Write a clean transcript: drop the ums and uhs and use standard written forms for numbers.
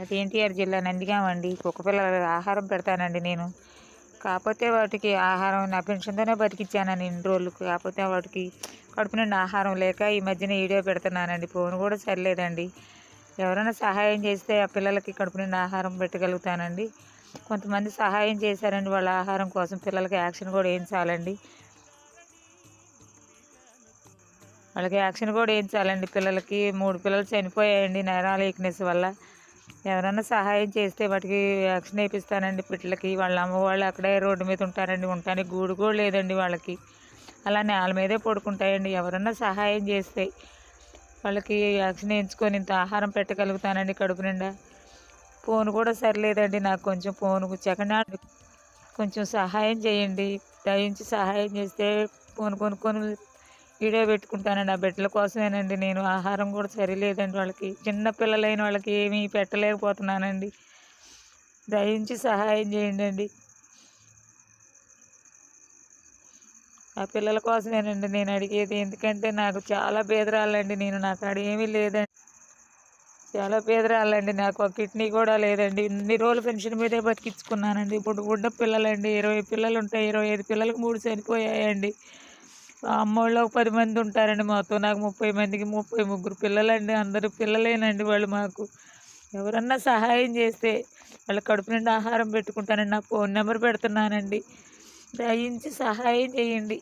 అది ఎన్టీఆర్ జిల్లా నందిగామ అండి. కుక్క పిల్లలకి ఆహారం పెడతానండి నేను. కాకపోతే వాటికి ఆహారం నా పెన్షన్‌తోనే బతికిచ్చానండి ఇన్ని రోజులు. కాకపోతే వాటికి కడుపు నిండా ఆహారం లేక ఈ మధ్యన వీడియో పెడుతున్నానండి. ఫోన్ కూడా సరిలేదండి. ఎవరైనా సహాయం చేస్తే ఆ పిల్లలకి కడుపు నిండా ఆహారం పెట్టగలుగుతానండి. కొంతమంది సహాయం చేశారండి వాళ్ళ ఆహారం కోసం. పిల్లలకి యాక్షన్ కూడా వేయించాలండి. వాళ్ళకి యాక్షన్ కూడా వేయించాలండి. పిల్లలకి 3 పిల్లలు చనిపోయాయండి నరాల వీక్‌నెస్ వల్ల. ఎవరైనా సహాయం చేస్తే వాటికి యాక్షన్ వేపిస్తానండి పిల్లలకి. వాళ్ళ అమ్మ వాళ్ళు అక్కడే రోడ్డు మీద ఉంటారండి. ఉండటానికి గూడు కూడా లేదండి వాళ్ళకి. అలా నేల మీదే పడుకుంటాయండి. ఎవరన్నా సహాయం చేస్తే వాళ్ళకి యాక్షన్ వేయించుకొని ఇంత ఆహారం పెట్టగలుగుతానండి కడుపు నిండా. ఫోన్ కూడా సరిలేదండి నాకు. కొంచెం ఫోన్ సెకండ్ హ్యాండ్ కొంచెం సహాయం చేయండి. దయించి సహాయం చేస్తే ఫోన్ కొనుక్కొని వీడియో పెట్టుకుంటానండి. ఆ బిడ్డల కోసమేనండి నేను. ఆహారం కూడా సరిలేదండి వాళ్ళకి. చిన్న పిల్లలైన వాళ్ళకి ఏమీ పెట్టలేకపోతున్నానండి. దయించి సహాయం చేయండి. ఆ పిల్లల కోసమేనండి నేను అడిగేది. ఎందుకంటే నాకు చాలా బీదరాలండి నేను. నా కాడ ఏమీ లేదండి. చాలా పేదరాలండి. నాకు ఒక కిడ్నీ కూడా లేదండి. ఇన్ని రోజులు పెన్షన్ మీదే బతికించుకున్నానండి. ఇప్పుడు బుడ్డ పిల్లలండి. 20 పిల్లలు ఉంటాయి. 25 పిల్లలకు 3 చనిపోయాయండి. మా అమ్మోళ్ళు ఒక 10 మంది ఉంటారండి మొత్తం. నాకు 30 మందికి 33 పిల్లలండి. అందరూ పిల్లలేనండి వాళ్ళు మాకు. ఎవరన్నా సహాయం చేస్తే వాళ్ళ కడుపు నిండా ఆహారం పెట్టుకుంటానండి. నా ఫోన్ నెంబర్ పెడుతున్నానండి. దయించి సహాయం చేయండి.